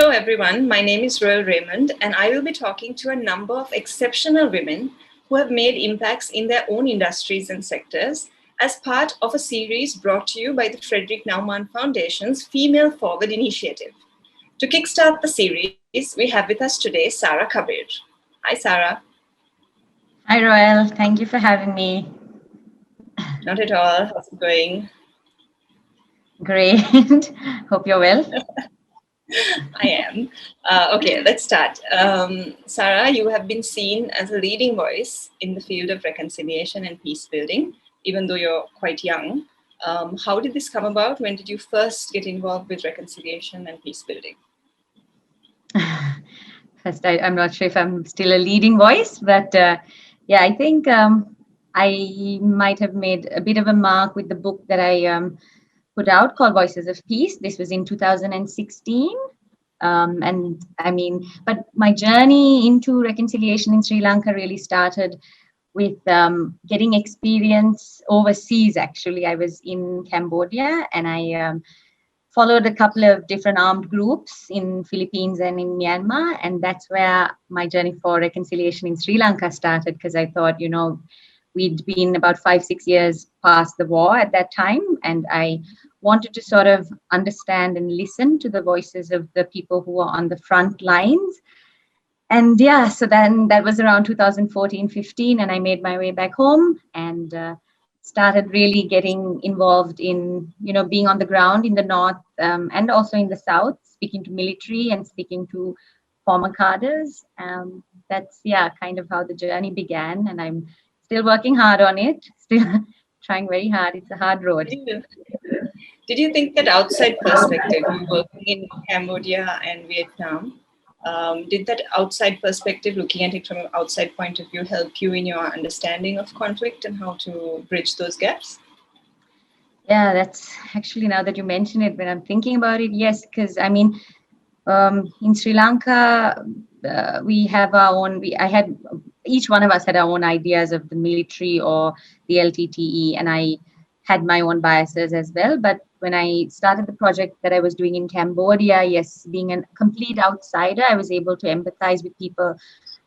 Hello everyone, my name is Roel Raymond and I will be talking to a number of exceptional women who have made impacts in their own industries and sectors as part of a series brought to you by the Frederick Naumann Foundation's Female Forward Initiative. To kickstart the series, we have with us today Sarah Kabir. Hi Sarah. Hi Roel, thank you for having me. Not at all, how's it going? Great, hope you're well. I am. Okay, let's start. Sarah, you have been seen as a leading voice in the field of reconciliation and peace building, even though you're quite young. How did this come about? When did you first get involved with reconciliation and peace building? First, I'm not sure if I'm still a leading voice, but yeah, I think I might have made a bit of a mark with the book that I put out called Voices of Peace. This was in 2016. And I mean, but my journey into reconciliation in Sri Lanka really started with getting experience overseas. Actually, I was in Cambodia and I followed a couple of different armed groups in Philippines and in Myanmar. And that's where my journey for reconciliation in Sri Lanka started, because I thought, you know, we'd been about 5-6 years past the war at that time. And I wanted to sort of understand and listen to the voices of the people who are on the front lines. And yeah, so then that was around 2014-15, and I made my way back home and started really getting involved in, you know, being on the ground in the north and also in the south, speaking to military and speaking to former cadres. That's, yeah, kind of how the journey began, and I'm still working hard on it, still trying very hard. It's a hard road. Did you think that outside perspective, working in Cambodia and Vietnam, did that outside perspective, looking at it from an outside point of view, help you in your understanding of conflict and how to bridge those gaps? Yeah, that's actually, now that you mention it, when I'm thinking about it, yes, because I mean, in Sri Lanka, we have our own, each one of us had our own ideas of the military or the LTTE, and I had my own biases as well. But when I started the project that I was doing in Cambodia, yes, being a complete outsider, I was able to empathize with people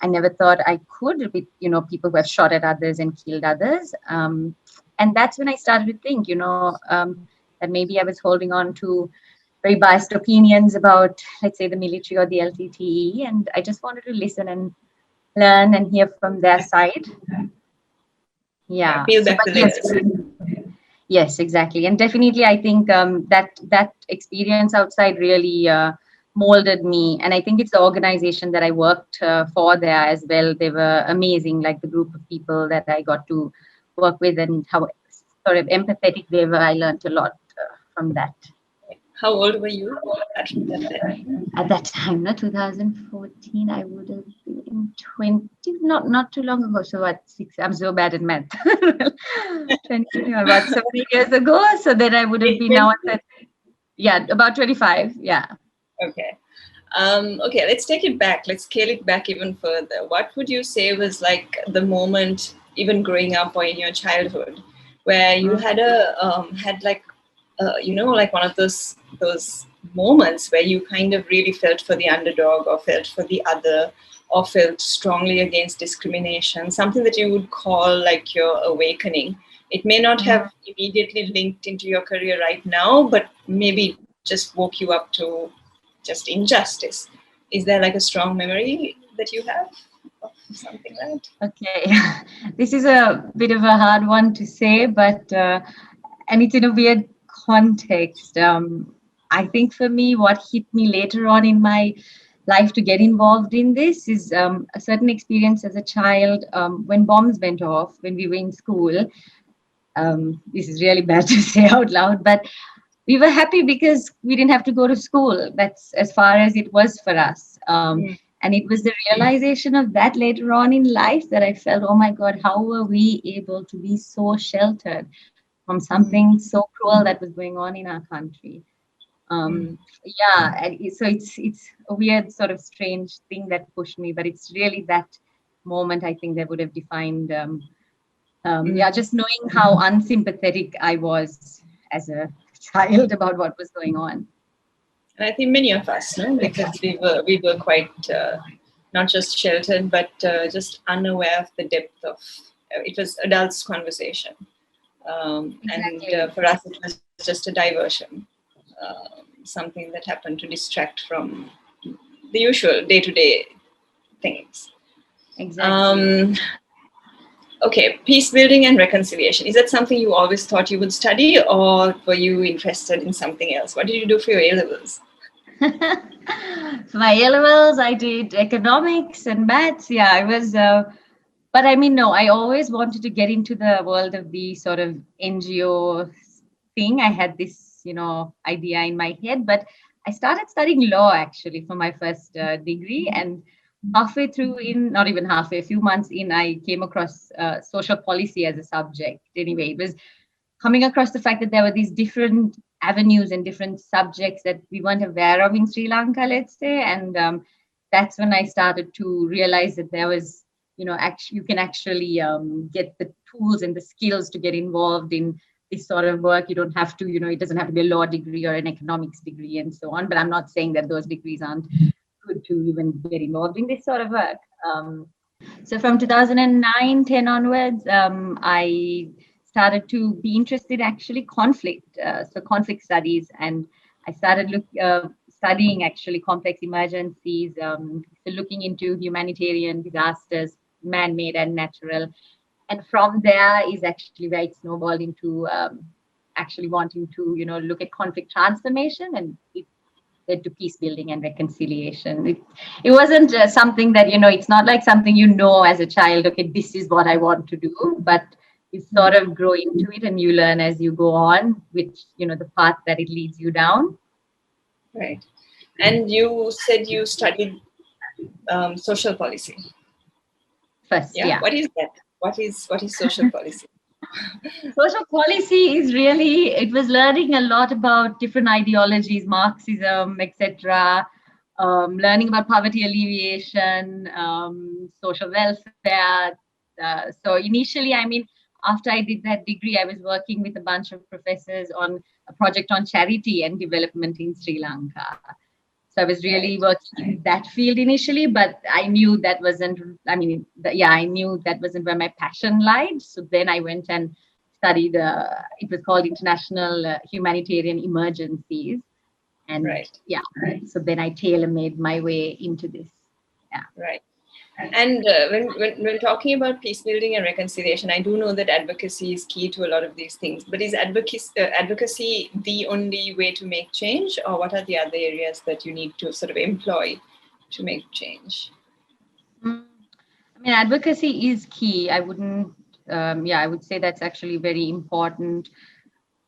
I never thought I could, with, you know, people who have shot at others and killed others. And that's when I started to think, you know, that maybe I was holding on to very biased opinions about, let's say, the military or the LTTE, and I just wanted to listen and learn and hear from their side. Yeah. Yes, exactly. And definitely, I think that experience outside really molded me. And I think it's the organization that I worked for there as well. They were amazing, like the group of people that I got to work with and how sort of empathetic they were. I learned a lot from that. How old were you at that time? At that time, 2014, I would have been 20, not too long ago. So what, 6, I'm so bad at math. 20, about 7 years ago. So then I would have been now at that, yeah, about 25, yeah. Okay. Okay, let's take it back. Let's scale it back even further. What would you say was like the moment, even growing up or in your childhood, where you had you know, like one of those moments where you kind of really felt for the underdog or felt for the other or felt strongly against discrimination, something that you would call like your awakening? It may not have immediately linked into your career right now, but maybe just woke you up to just injustice. Is there like a strong memory that you have of something like that? Okay, this is a bit of a hard one to say, but and it's in a weird context. I think for me, what hit me later on in my life to get involved in this is a certain experience as a child when bombs went off when we were in school. This is really bad to say out loud, but we were happy because we didn't have to go to school. That's as far as it was for us. And it was the realization of that later on in life that I felt, oh my God, how were we able to be so sheltered from something so cruel that was going on in our country? Yeah, so it's a weird sort of strange thing that pushed me, but it's really that moment, I think, that would have defined, yeah, just knowing how unsympathetic I was as a child about what was going on. And I think many of us, no, because we were quite not just sheltered, but just unaware of the depth of it was adults' conversation, and Exactly. for us it was just a diversion, something that happened to distract from the usual day-to-day things. Exactly. Okay, peace building and reconciliation. Is that something you always thought you would study, or were you interested in something else? What did you do for your A levels? For my A levels, I did economics and maths. Yeah, I was, but I mean, no, I always wanted to get into the world of the sort of NGO thing. I had this, idea in my head, but I started studying law actually for my first degree. And halfway through, not even halfway, a few months in, I came across social policy as a subject. Anyway, it was coming across the fact that there were these different avenues and different subjects that we weren't aware of in Sri Lanka, let's say. And that's when I started to realize that there was, actually, you can actually get the tools and the skills to get involved in this sort of work. You don't have to, it doesn't have to be a law degree or an economics degree and so on. But I'm not saying that those degrees aren't good to even get involved in this sort of work. So from 2009-10 onwards, I started to be interested actually conflict, so conflict studies, and I started studying actually complex emergencies, so looking into humanitarian disasters, man-made and natural, and from there is actually where it snowballed into actually wanting to look at conflict transformation, and it led to peace building and reconciliation. It wasn't something that, it's not like something as a child, okay, this is what I want to do, but you sort of grow into it and you learn as you go on, which, the path that it leads you down. Right. And you said you studied social policy. First, yeah. What is that? What is social policy? Social policy is really, it was learning a lot about different ideologies, Marxism, etc., learning about poverty alleviation, social welfare. So initially, I mean, after I did that degree, I was working with a bunch of professors on a project on charity and development in Sri Lanka. So I was really working in that field initially, but I knew that wasn't, I knew that wasn't where my passion lied. So then I went and studied, it was called International Humanitarian Emergencies. And so then I tailor-made my way into this. Yeah. Right. And when talking about peace building and reconciliation, I do know that advocacy is key to a lot of these things. But is advocacy the only way to make change, or what are the other areas that you need to sort of employ to make change? I mean, advocacy is key. I wouldn't. I would say that's actually very important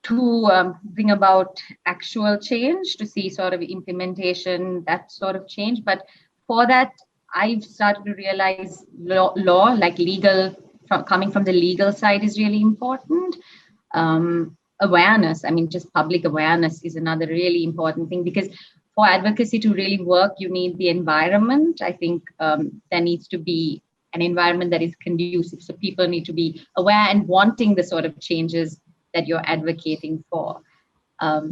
to bring about actual change, to see sort of implementation, that sort of change. But for that, I've started to realize law like legal, coming from the legal side is really important. Awareness, I mean, just public awareness is another really important thing, because for advocacy to really work, you need the environment. I think there needs to be an environment that is conducive. So people need to be aware and wanting the sort of changes that you're advocating for.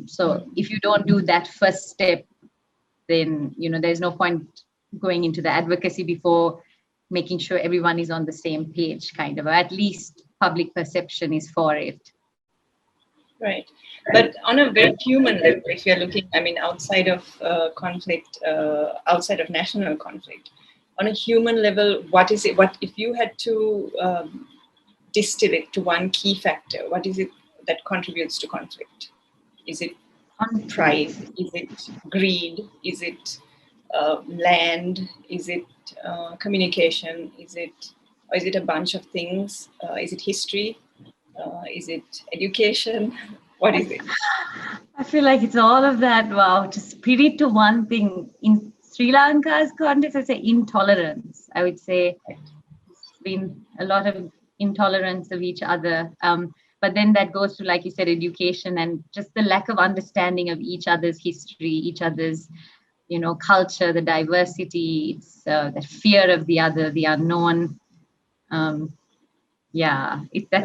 So if you don't do that first step, then there's no point going into the advocacy before making sure everyone is on the same page, kind of, or at least public perception is for it. Right. But on a very human level, if you're looking, I mean, outside of conflict, outside of national conflict, on a human level, what is it? What if you had to distill it to one key factor? What is it that contributes to conflict? Is it pride? Is it greed? Is it land? Is it communication? Is it a bunch of things? Is it history? Is it education? What is it? I feel like it's all of that. Wow, to spirit to one thing. In Sri Lanka's context, I say intolerance. I would say it's been a lot of intolerance of each other. But then that goes to, like you said, education and just the lack of understanding of each other's history, each other's, culture, the diversity. It's the fear of the other, the unknown. That's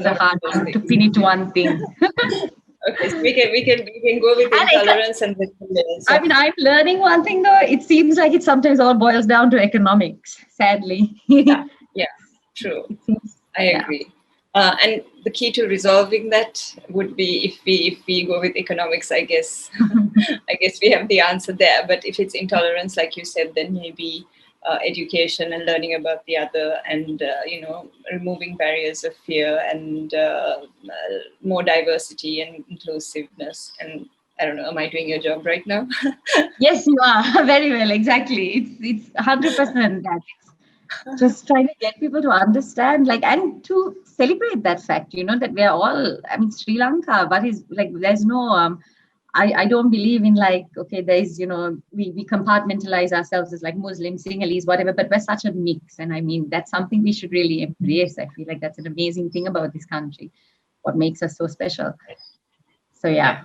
a hard one to pin it to one thing. Okay, so we can go with And intolerance and resilience. I mean, I'm learning one thing though. It seems like it sometimes all boils down to economics, sadly. Yeah, true. It seems, I yeah. agree. And the key to resolving that would be if we go with economics, I guess. I guess we have the answer there. But if it's intolerance, like you said, then maybe education and learning about the other, and removing barriers of fear, and more diversity and inclusiveness. And I don't know, am I doing your job right now? Yes, you are very well. Exactly. It's 100% that. It's just trying to get people to understand, like, and to celebrate that fact. That we are all. I mean, Sri Lanka. But is like, there's no. I don't believe in like, okay, there's, we compartmentalize ourselves as like Muslims, Sinhalese, whatever, but we're such a mix. And I mean, that's something we should really embrace. I feel like that's an amazing thing about this country, what makes us so special. So, yeah.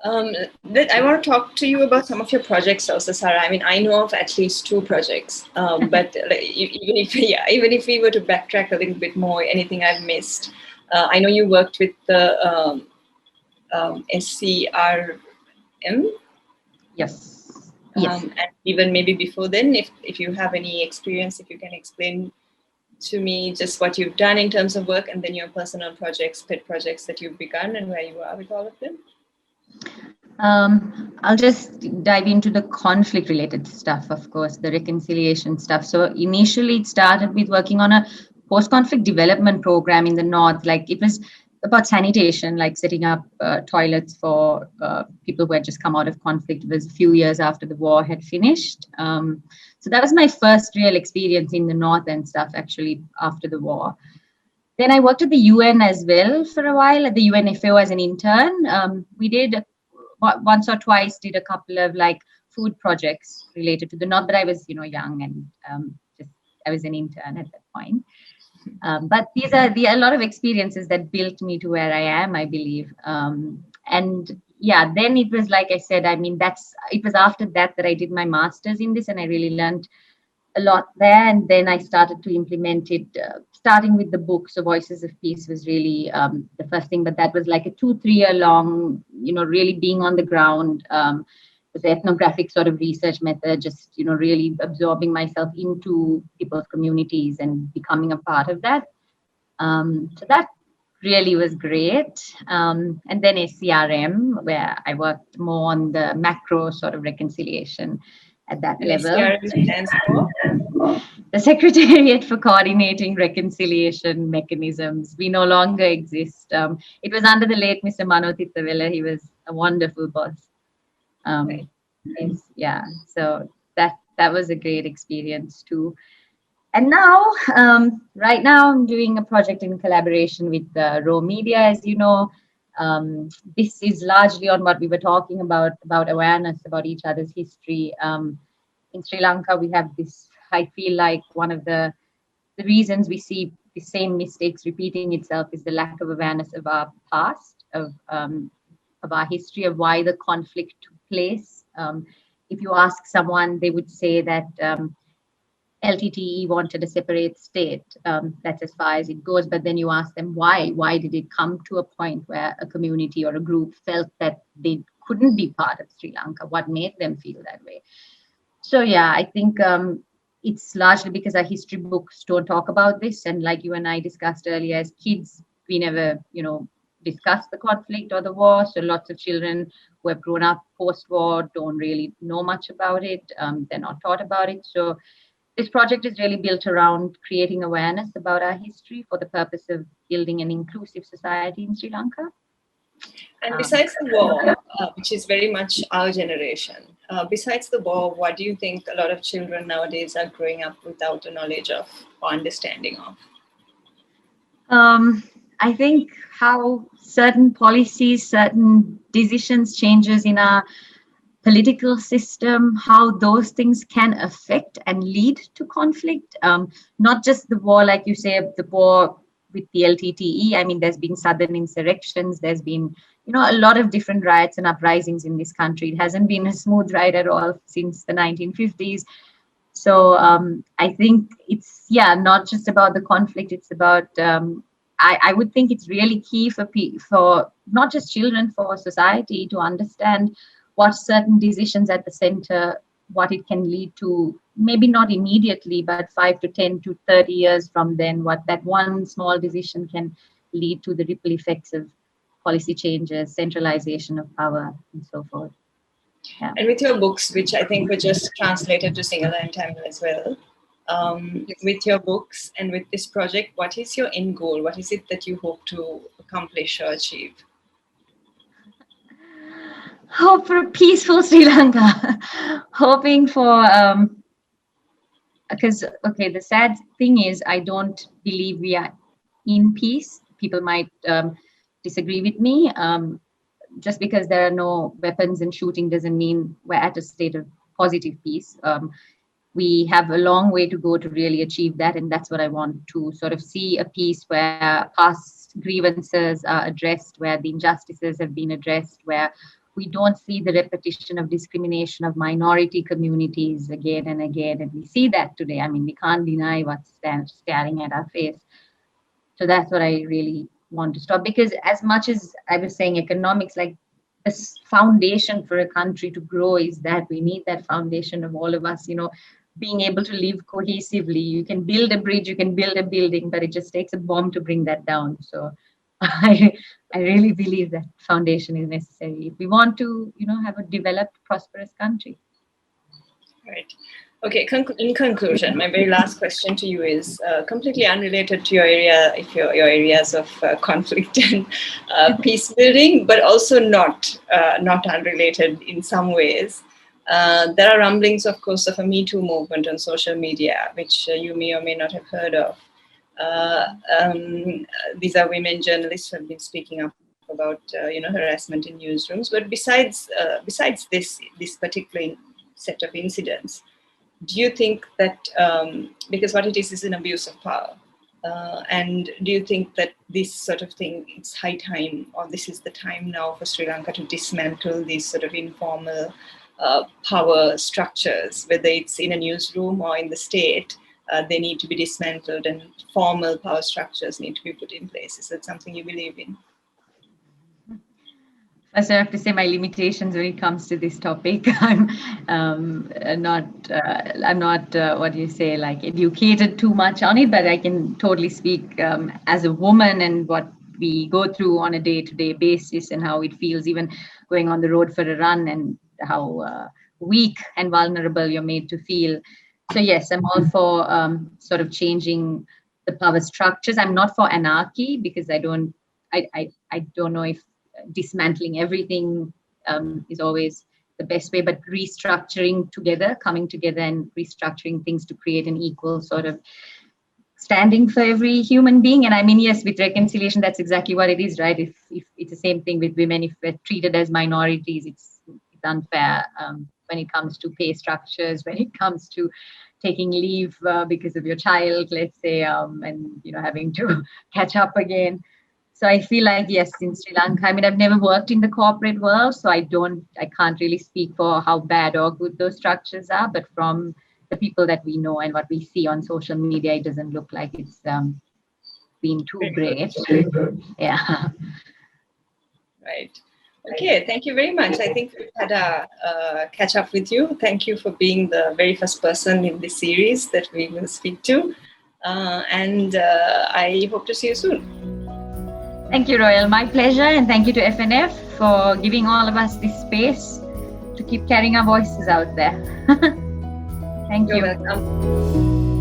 I want to talk to you about some of your projects also, Sarah. I mean, I know of at least 2 projects, but like, even if we were to backtrack a little bit more, anything I've missed, I know you worked with the SCRM. Yes. Yes. And even maybe before then, if you have any experience, if you can explain to me just what you've done in terms of work, and then your personal projects, pet projects that you've begun, and where you are with all of them. I'll just dive into the conflict related stuff, of course, the reconciliation stuff. So initially it started with working on a post-conflict development program in the north. Like, it was about sanitation, like setting up toilets for people who had just come out of conflict. It was a few years after the war had finished. So that was my first real experience in the north and stuff, actually, after the war. Then I worked at the UN as well for a while, at the UNFAO as an intern. We did once or twice, did a couple of like food projects related to the, not that I was, young, and just I was an intern at that point. But these are a lot of experiences that built me to where I am, I believe. And yeah, then it was like I said, I mean, it was after that I did my master's in this, and I really learned a lot there. And then I started to implement it, starting with the book. So Voices of Peace was really the first thing, but that was like a 2-3 year long, really being on the ground, with the ethnographic sort of research method, just, really absorbing myself into people's communities and becoming a part of that. So that really was great. And then SCRM, where I worked more on the macro sort of reconciliation at that level. SCRM stands for? The Secretariat for Coordinating Reconciliation Mechanisms. We no longer exist. It was under the late Mr. Mano Tittavela. He was a wonderful boss. Right. Yeah, so that was a great experience too. And now, right now, I'm doing a project in collaboration with Raw Media, as you know. This is largely on what we were talking about awareness about each other's history. In Sri Lanka, we have this, I feel like one of the reasons we see the same mistakes repeating itself is the lack of awareness of our past, of our history, of why the conflict took place. If you ask someone, they would say that LTTE wanted a separate state. That's as far as it goes. But then you ask them why. Why did it come to a point where a community or a group felt that they couldn't be part of Sri Lanka? What made them feel that way? So yeah, I think it's largely because our history books don't talk about this. And like you and I discussed earlier, as kids, we never, discuss the conflict or the war. So lots of children who have grown up post-war don't really know much about it. They're not taught about it. So this project is really built around creating awareness about our history for the purpose of building an inclusive society in Sri Lanka. And besides the war, which is very much our generation, besides the war, what do you think a lot of children nowadays are growing up without a knowledge of or understanding of? I think how certain policies, certain decisions, changes in our political system, how those things can affect and lead to conflict. Not just the war, like you say, the war with the LTTE. I mean, there's been southern insurrections. There's been, a lot of different riots and uprisings in this country. It hasn't been a smooth ride at all since the 1950s. So I think it's, not just about the conflict. It's about I would think it's really key for not just children, for society to understand what certain decisions at the center, what it can lead to, maybe not immediately, but 5 to 10 to 30 years from then, what that one small decision can lead to, the ripple effects of policy changes, centralization of power, and so forth. Yeah. And with your books, which I think were just translated to Sinhala and Tamil as well, with your books and with this project, what is your end goal? What is it that you hope to accomplish or achieve? Hope for a peaceful Sri Lanka. Hoping for, because, okay, the sad thing is, I don't believe we are in peace. People might disagree with me. Just because there are no weapons and shooting doesn't mean we're at a state of positive peace. We have a long way to go to really achieve that, and that's what I want to sort of see, a peace where past grievances are addressed, where the injustices have been addressed, where we don't see the repetition of discrimination of minority communities again and again. And we see that today. I mean, we can't deny what's staring at our face. So that's what I really want to stop, because as much as I was saying economics, like this foundation for a country to grow is that we need that foundation of all of us, being able to live cohesively. You can build a bridge, you can build a building, but it just takes a bomb to bring that down. So I really believe that foundation is necessary if we want to, have a developed, prosperous country. Right. Okay. In conclusion, my very last question to you is completely unrelated to your area, if your areas of conflict and peace building, but also not unrelated in some ways. There are rumblings, of course, of a Me Too movement on social media, which you may or may not have heard of. These are women journalists who have been speaking up about harassment in newsrooms. But besides this particular set of incidents, do you think that because what it is an abuse of power, and do you think that this sort of thing, it's high time, or this is the time now for Sri Lanka to dismantle these sort of informal power structures, whether it's in a newsroom or in the state? They need to be dismantled and formal power structures need to be put in place. Is that something you believe in? First, I have to say my limitations when it comes to this topic. I'm not like educated too much on it, but I can totally speak as a woman and what we go through on a day-to-day basis and how it feels even going on the road for a run, and how weak and vulnerable you're made to feel. So yes, I'm all for sort of changing the power structures. I'm not for anarchy, because I don't know if dismantling everything is always the best way, but restructuring together, coming together and restructuring things to create an equal sort of standing for every human being. And I mean, yes, with reconciliation, that's exactly what it is, right? If it's the same thing with women, if we're treated as minorities, it's unfair. When it comes to pay structures, when it comes to taking leave because of your child, let's say, and having to catch up again. So I feel like, yes, in Sri Lanka, I mean, I've never worked in the corporate world, so I can't really speak for how bad or good those structures are. But from the people that we know and what we see on social media, it doesn't look like it's been too great. Yeah. Right. Okay, thank you very much. I think we've had a catch up with you. Thank you for being the very first person in this series that we will speak to. And I hope to see you soon. Thank you, Roel. My pleasure. And thank you to FNF for giving all of us this space to keep carrying our voices out there. Thank you. You're welcome.